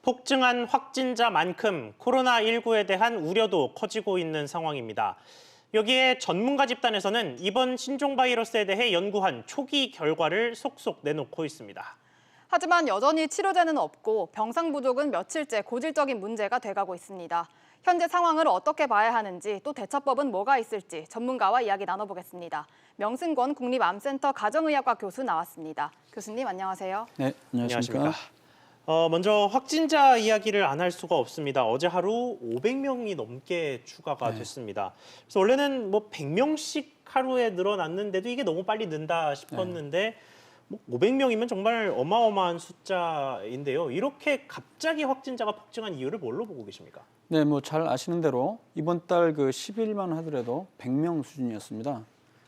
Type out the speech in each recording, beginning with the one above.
폭증한 확진자만큼 코로나19에 대한 우려도 커지고 있는 상황입니다. 여기에 전문가 집단에서는 이번 신종 바이러스에 대해 연구한 초기 결과를 속속 내놓고 있습니다. 하지만 여전히 치료제는 없고 병상 부족은 며칠째 고질적인 문제가 돼가고 있습니다. 현재 상황을 어떻게 봐야 하는지 또 대처법은 뭐가 있을지 전문가와 이야기 나눠보겠습니다. 명승권 국립암센터 가정의학과 교수 나왔습니다. 교수님 안녕하세요. 네, 안녕하십니까. 먼저 확진자 이야기를 안 할 수가 없습니다. 어제 하루 500명이 넘게 추가가 됐습니다. 그래서 원래는 뭐 100명씩 하루에 늘어났는데도 이게 너무 빨리 는다 싶었는데 500명이면 정말 어마어마한 숫자인데요. 이렇게 갑자기 확진자가 폭증한 이유를 뭘로 보고 계십니까? 네, 뭐 잘 아시는 대로 이번 달 그 10일만 하더라도 100명 수준이었습니다.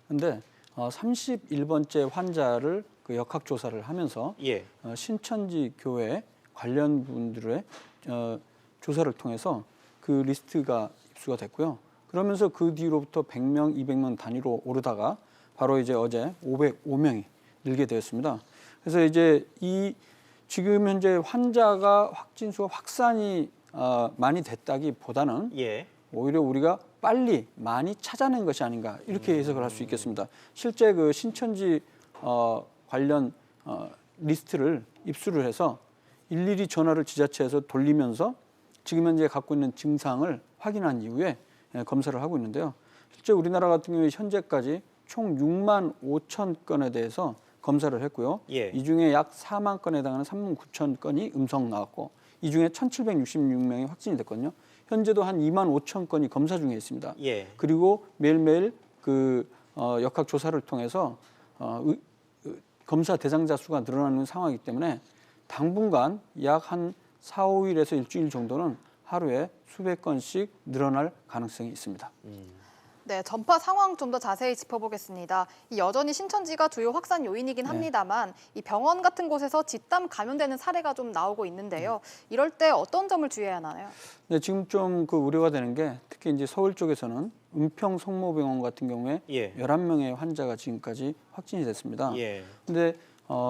근데 31번째 환자를 그 역학 조사를 하면서 신천지 교회 관련 분들의 조사를 통해서 그 리스트가 입수가 됐고요. 그러면서 그 뒤로부터 100명, 200명 단위로 오르다가 바로 이제 어제 505명이 늘게 되었습니다. 그래서 이제 지금 현재 환자가 확진수가 확산이 많이 됐다기보다는 오히려 우리가 빨리 많이 찾아낸 것이 아닌가 이렇게 해석을 할 수 있겠습니다. 실제 그 신천지 관련 리스트를 입수를 해서 일일이 전화를 지자체에서 돌리면서 지금 현재 갖고 있는 증상을 확인한 이후에 검사를 하고 있는데요. 실제 우리나라 같은 경우에 현재까지 총 6만 5천 건에 대해서 검사를 했고요. 이 중에 약 4만 건에 해당하는 3만 9천 건이 음성 나왔고 이 중에 1,766명이 확진이 됐거든요. 현재도 한 2만 5천 건이 검사 중에 있습니다. 그리고 매일매일 그 역학 조사를 통해서 검사 대상자 수가 늘어나는 상황이기 때문에 당분간 약 한 4, 5일에서 일주일 정도는 하루에 수백 건씩 늘어날 가능성이 있습니다. 네, 전파 상황 좀 더 자세히 짚어보겠습니다. 여전히 신천지가 주요 확산 요인이긴 합니다만 이 병원 같은 곳에서 집단 감염되는 사례가 좀 나오고 있는데요. 이럴 때 어떤 점을 주의해야 하나요? 네, 지금 좀 그 우려가 되는 게 특히 이제 서울 쪽에서는 은평 성모병원 같은 경우에 11명의 환자가 지금까지 확진이 됐습니다. 근데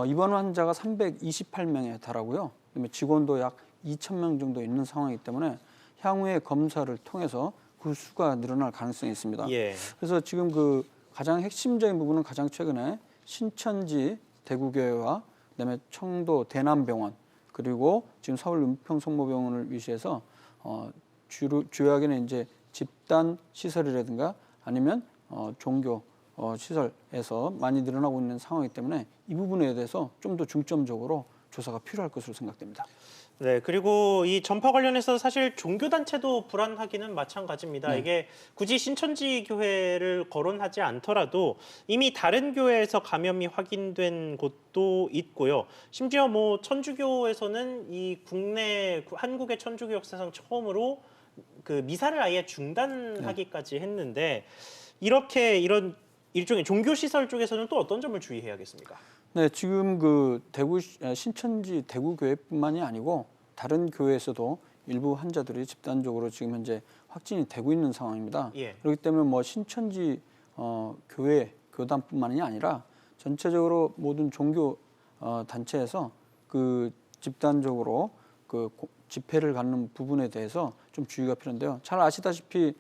입원 환자가 328명에 달하고요. 그다음에 직원도 약 2,000명 정도 있는 상황이기 때문에 향후에 검사를 통해서 그 수가 늘어날 가능성이 있습니다. 그래서 지금 그 가장 핵심적인 부분은 가장 최근에 신천지 대구교회와 그다음에 청도 대남병원 그리고 지금 서울 은평성모병원을 위시해서 주요하게는 이제 집단 시설이라든가 아니면 종교 시설에서 많이 늘어나고 있는 상황이기 때문에 이 부분에 대해서 좀 더 중점적으로 조사가 필요할 것으로 생각됩니다. 네, 그리고 이 전파 관련해서 사실 종교단체도 불안하기는 마찬가지입니다. 이게 굳이 신천지 교회를 거론하지 않더라도 이미 다른 교회에서 감염이 확인된 곳도 있고요. 심지어 뭐 천주교에서는 이 국내 한국의 천주교 역사상 처음으로 그 미사를 아예 중단하기까지 했는데 이런 일종의 종교시설 쪽에서는 또 어떤 점을 주의해야겠습니까? 네, 지금 그 신천지 대구교회뿐만이 아니고 다른 교회에서도 일부 환자들이 집단적으로 지금 현재 확진이 되고 있는 상황입니다. 그렇기 때문에 뭐 신천지 교회 교단뿐만이 아니라 전체적으로 모든 종교 단체에서 그 집단적으로 그 집회를 갖는 부분에 대해서 좀 주의가 필요한데요. 잘 아시다시피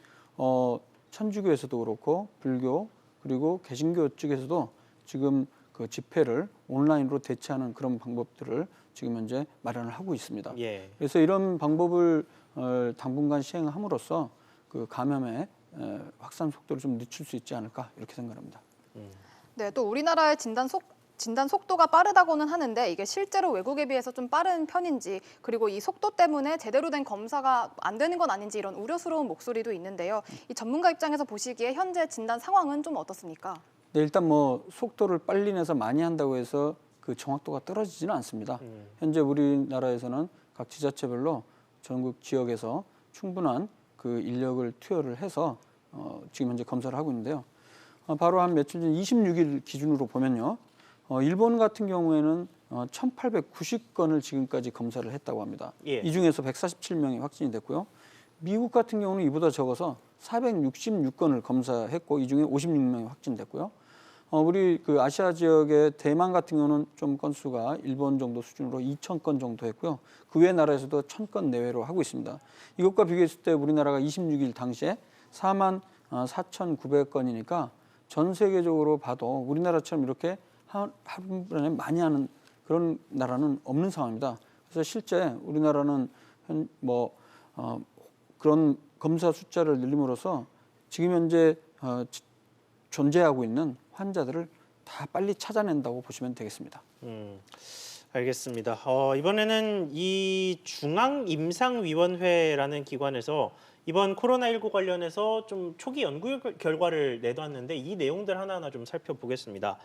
천주교에서도 그렇고 불교 그리고 개신교 쪽에서도 지금 그 집회를 온라인으로 대체하는 그런 방법들을 지금 현재 마련을 하고 있습니다. 그래서 이런 방법을 당분간 시행함으로써 그 감염의 확산 속도를 좀 늦출 수 있지 않을까 이렇게 생각합니다. 네, 또 우리나라의 진단 속도가 빠르다고는 하는데 이게 실제로 외국에 비해서 좀 빠른 편인지 그리고 이 속도 때문에 제대로 된 검사가 안 되는 건 아닌지 이런 우려스러운 목소리도 있는데요. 이 전문가 입장에서 보시기에 현재 진단 상황은 좀 어떻습니까? 네, 일단 뭐 속도를 빨리 내서 많이 한다고 해서 그 정확도가 떨어지지는 않습니다. 현재 우리나라에서는 각 지자체별로 전국 지역에서 충분한 그 인력을 투여를 해서 지금 현재 검사를 하고 있는데요. 바로 한 며칠 전 26일 기준으로 보면요. 일본 같은 경우에는 1,890건을 지금까지 검사를 했다고 합니다. 이 중에서 147명이 확진이 됐고요. 미국 같은 경우는 이보다 적어서 466건을 검사했고 이 중에 56명이 확진됐고요. 우리 그 아시아 지역의 대만 같은 경우는 좀 건수가 일본 정도 수준으로 2,000건 정도 했고요. 그 외 나라에서도 1,000건 내외로 하고 있습니다. 이것과 비교했을 때 우리나라가 26일 당시에 44,900건이니까 전 세계적으로 봐도 우리나라처럼 이렇게 하루에 많이 하는 그런 나라는 없는 상황입니다. 그래서 실제 우리나라는 그런 검사 숫자를 늘림으로써 지금 현재 존재하고 있는 환자들을 다 빨리 찾아낸다고 보시면 되겠습니다. 알겠습니다. 이번에는 이 중앙임상위원회라는 기관에서 이번 코로나19 관련해서 좀 초기 연구 결과를 내놨는데 이 내용들 하나하나 좀 살펴보겠습니다.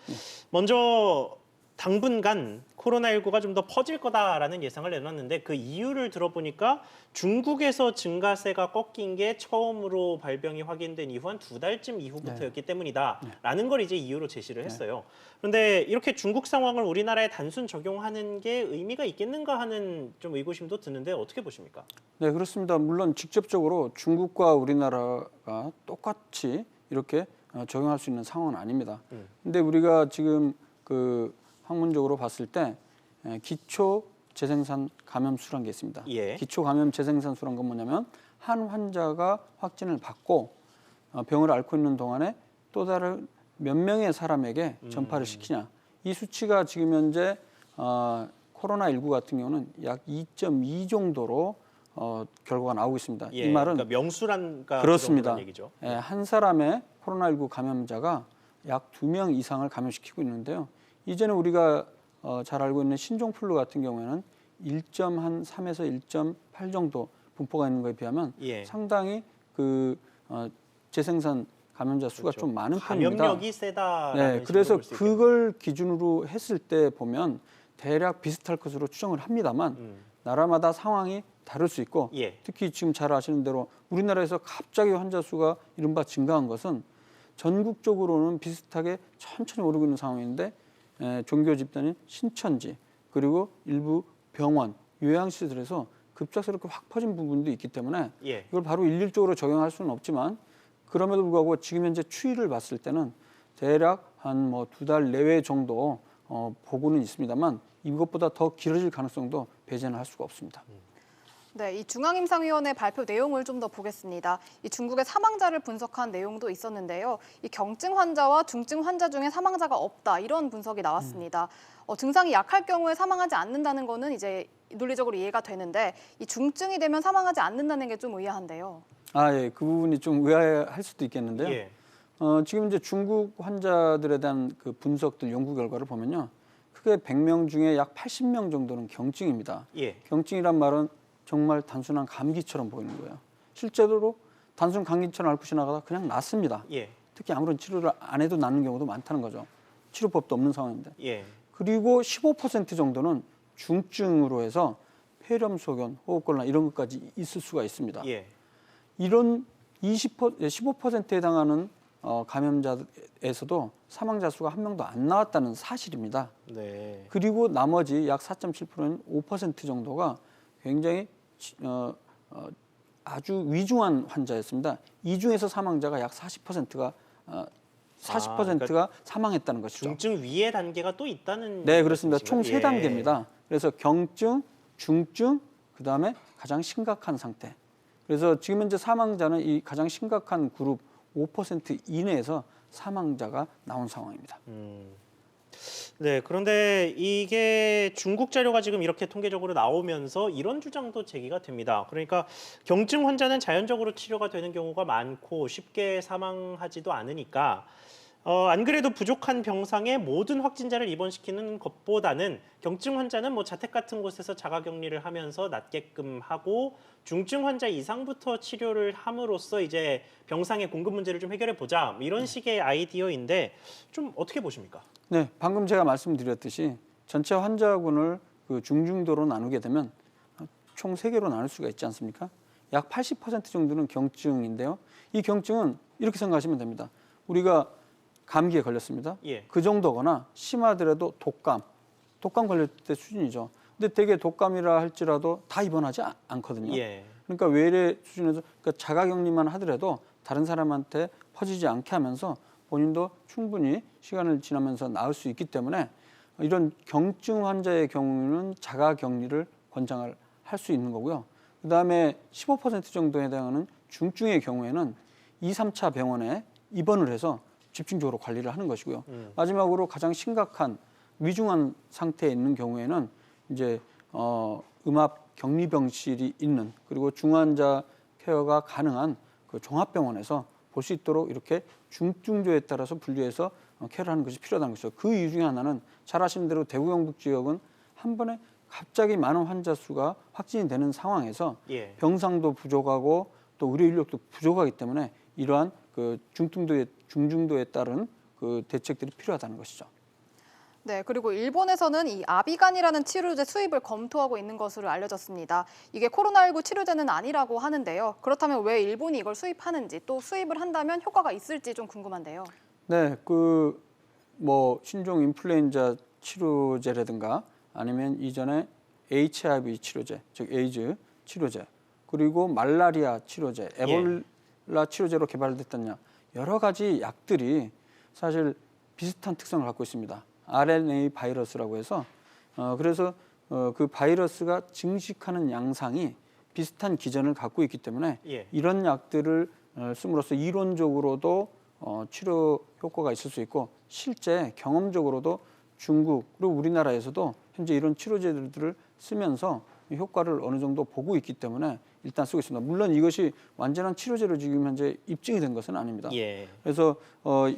먼저 당분간 코로나19가 좀 더 퍼질 거다라는 예상을 내놨는데 그 이유를 들어보니까 중국에서 증가세가 꺾인 게 처음으로 발병이 확인된 이후 한 2달쯤 이후부터였기 때문이다라는 걸 이제 이유로 제시를 했어요. 그런데 이렇게 중국 상황을 우리나라에 단순 적용하는 게 의미가 있겠는가 하는 좀 의구심도 드는데 어떻게 보십니까? 네, 그렇습니다. 물론 직접적으로 중국과 우리나라가 똑같이 이렇게 적용할 수 있는 상황은 아닙니다. 근데 우리가 지금 그 학문적으로 봤을 때 기초 재생산 감염수라는 게 있습니다. 기초 감염 재생산수란 건 뭐냐면 한 환자가 확진을 받고 병을 앓고 있는 동안에 또 다른 몇 명의 사람에게 전파를 시키냐. 이 수치가 지금 현재 코로나19 같은 경우는 약 2.2 정도로 결과가 나오고 있습니다. 이 말은 그러니까 명수란가 그렇습니다. 얘기죠. 한 사람의 코로나19 감염자가 약 2명 이상을 감염시키고 있는데요. 이제는 우리가 잘 알고 있는 신종플루 같은 경우에는 1.3에서 1.8 정도 분포가 있는 거에 비하면 상당히 그 재생산 감염자 수가 좀 많은 편입니다. 감염력이 세다라는 네, 그래서 그걸 기준으로 했을 때 보면 대략 비슷할 것으로 추정을 합니다만 나라마다 상황이 다를 수 있고 특히 지금 잘 아시는 대로 우리나라에서 갑자기 환자 수가 이른바 증가한 것은 전국적으로는 비슷하게 천천히 오르고 있는 상황인데 종교 집단인 신천지 그리고 일부 병원, 요양시설에서 급작스럽게 확 퍼진 부분도 있기 때문에 이걸 바로 일률적으로 적용할 수는 없지만 그럼에도 불구하고 지금 현재 추이를 봤을 때는 대략 한 2달 내외 정도 보고는 있습니다만 이것보다 더 길어질 가능성도 배제는 할 수가 없습니다. 네, 이 중앙임상위원회 발표 내용을 좀 더 보겠습니다. 이 중국의 사망자를 분석한 내용도 있었는데요. 이 경증 환자와 중증 환자 중에 사망자가 없다 이런 분석이 나왔습니다. 증상이 약할 경우에 사망하지 않는다는 거는 이제 논리적으로 이해가 되는데 이 중증이 되면 사망하지 않는다는 게 좀 의아한데요. 예, 그 부분이 좀 의아할 수도 있겠는데요. 지금 이제 중국 환자들에 대한 그 분석들 연구 결과를 보면요, 크게 100명 중에 약 80명 정도는 경증입니다. 경증이란 말은 정말 단순한 감기처럼 보이는 거예요. 실제로 단순 감기처럼 앓고 지나가다 그냥 낫습니다. 특히 아무런 치료를 안 해도 낫는 경우도 많다는 거죠. 치료법도 없는 상황인데. 그리고 15% 정도는 중증으로 해서 폐렴소견, 호흡곤란 이런 것까지 있을 수가 있습니다. 이런 15%에 해당하는 감염자에서도 사망자 수가 한 명도 안 나왔다는 사실입니다. 그리고 나머지 약 4.7%는 5% 정도가 굉장히 아주 위중한 환자였습니다. 이 중에서 사망자가 약 40%가 그러니까 사망했다는 것이죠. 중증 위의 단계가 또 있다는. 네, 그렇습니다. 총 3단계입니다. 그래서 경증, 중증, 그다음에 가장 심각한 상태. 그래서 지금 현재 사망자는 이 가장 심각한 그룹 5% 이내에서 사망자가 나온 상황입니다. 네, 그런데 이게 중국 자료가 지금 이렇게 통계적으로 나오면서 이런 주장도 제기가 됩니다. 그러니까 경증 환자는 자연적으로 치료가 되는 경우가 많고 쉽게 사망하지도 않으니까 안 그래도 부족한 병상에 모든 확진자를 입원시키는 것보다는 경증 환자는 자택 같은 곳에서 자가격리를 하면서 낫게끔 하고 중증 환자 이상부터 치료를 함으로써 이제 병상의 공급 문제를 좀 해결해 보자 이런 식의 아이디어인데 좀 어떻게 보십니까? 네, 방금 제가 말씀드렸듯이 전체 환자군을 그 중증도로 나누게 되면 총 3개로 나눌 수가 있지 않습니까? 약 80% 정도는 경증인데요. 이 경증은 이렇게 생각하시면 됩니다. 우리가 감기에 걸렸습니다. 그 정도거나 심하더라도 독감 걸릴 때 수준이죠. 근데 대개 독감이라 할지라도 다 입원하지 않거든요. 그러니까 외래 수준에서 그러니까 자가격리만 하더라도 다른 사람한테 퍼지지 않게 하면서 본인도 충분히 시간을 지나면서 나을 수 있기 때문에 이런 경증 환자의 경우는 자가격리를 권장을 할 수 있는 거고요. 그다음에 15% 정도에 해당하는 중증의 경우에는 2, 3차 병원에 입원을 해서 집중적으로 관리를 하는 것이고요. 마지막으로 가장 심각한 위중한 상태에 있는 경우에는 이제 음압 격리병실이 있는 그리고 중환자 케어가 가능한 그 종합병원에서 볼 수 있도록 이렇게 중증도에 따라서 분류해서 케어를 하는 것이 필요하다는 것이죠. 그 이유 중에 하나는 잘 아시는 대로 대구 경북 지역은 한 번에 갑자기 많은 환자 수가 확진이 되는 상황에서 예. 병상도 부족하고 또 의료 인력도 부족하기 때문에 이러한 그 중증도에 따른 그 대책들이 필요하다는 것이죠. 네, 그리고 일본에서는 이 아비간이라는 치료제 수입을 검토하고 있는 것으로 알려졌습니다. 이게 코로나19 치료제는 아니라고 하는데요. 그렇다면 왜 일본이 이걸 수입하는지 또 수입을 한다면 효과가 있을지 좀 궁금한데요. 네, 그 뭐 신종 인플루엔자 치료제라든가 아니면 이전에 HIV 치료제, 즉 에이즈 치료제, 그리고 말라리아 치료제, 에볼라 치료제로 개발됐던 여러 가지 약들이 사실 비슷한 특성을 갖고 있습니다. RNA 바이러스라고 해서 그래서 그 바이러스가 증식하는 양상이 비슷한 기전을 갖고 있기 때문에 이런 약들을 씀으로써 이론적으로도 치료 효과가 있을 수 있고 실제 경험적으로도 중국 그리고 우리나라에서도 현재 이런 치료제들을 쓰면서 효과를 어느 정도 보고 있기 때문에 일단 쓰고 있습니다. 물론 이것이 완전한 치료제로 지금 현재 입증이 된 것은 아닙니다. 그래서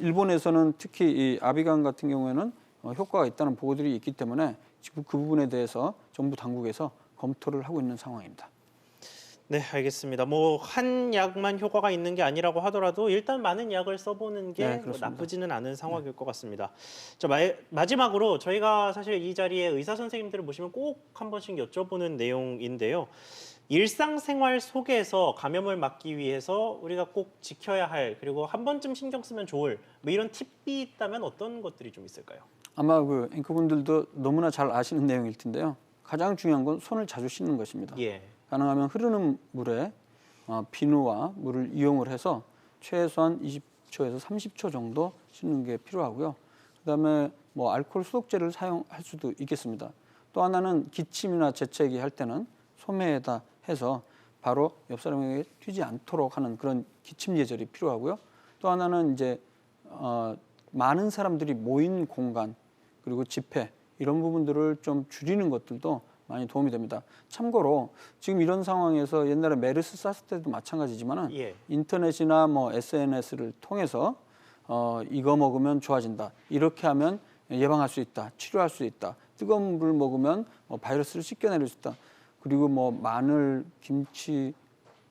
일본에서는 특히 이 아비간 같은 경우에는 효과가 있다는 보고들이 있기 때문에 지금 그 부분에 대해서 정부 당국에서 검토를 하고 있는 상황입니다. 네, 알겠습니다. 뭐 한 약만 효과가 있는 게 아니라고 하더라도 일단 많은 약을 써보는 게 뭐 나쁘지는 않은 상황일 것 같습니다. 자, 마지막으로 저희가 사실 이 자리에 의사 선생님들을 모시면 꼭 한 번씩 여쭤보는 내용인데요. 일상생활 속에서 감염을 막기 위해서 우리가 꼭 지켜야 할 그리고 한 번쯤 신경 쓰면 좋을 뭐 이런 팁이 있다면 어떤 것들이 좀 있을까요? 아마 그 앵커분들도 너무나 잘 아시는 내용일 텐데요. 가장 중요한 건 손을 자주 씻는 것입니다. 가능하면 흐르는 물에 비누와 물을 이용을 해서 최소한 20초에서 30초 정도 씻는 게 필요하고요. 그다음에 뭐 알코올 소독제를 사용할 수도 있겠습니다. 또 하나는 기침이나 재채기 할 때는 소매에다 해서 바로 옆 사람에게 튀지 않도록 하는 그런 기침 예절이 필요하고요. 또 하나는 이제 많은 사람들이 모인 공간 그리고 집회 이런 부분들을 좀 줄이는 것들도 많이 도움이 됩니다. 참고로 지금 이런 상황에서 옛날에 메르스 사스 때도 마찬가지지만은 인터넷이나 뭐 SNS를 통해서 이거 먹으면 좋아진다. 이렇게 하면 예방할 수 있다. 치료할 수 있다. 뜨거운 물을 먹으면 바이러스를 씻겨내릴 수 있다. 그리고 뭐 마늘, 김치,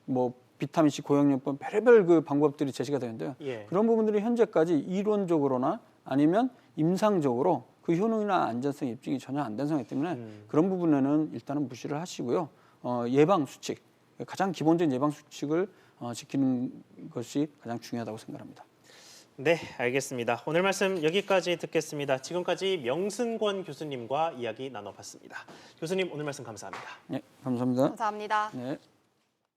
뭐 비타민C 고용요법 별의별 그 방법들이 제시가 되는데요. 그런 부분들이 현재까지 이론적으로나 아니면 임상적으로 그 효능이나 안전성 입증이 전혀 안 된 상황이기 때문에 그런 부분에는 일단은 무시를 하시고요. 예방 수칙, 가장 기본적인 예방 수칙을 지키는 것이 가장 중요하다고 생각합니다. 네, 알겠습니다. 오늘 말씀 여기까지 듣겠습니다. 지금까지 명승권 교수님과 이야기 나눠봤습니다. 교수님 오늘 말씀 감사합니다. 네, 감사합니다. 감사합니다. 네.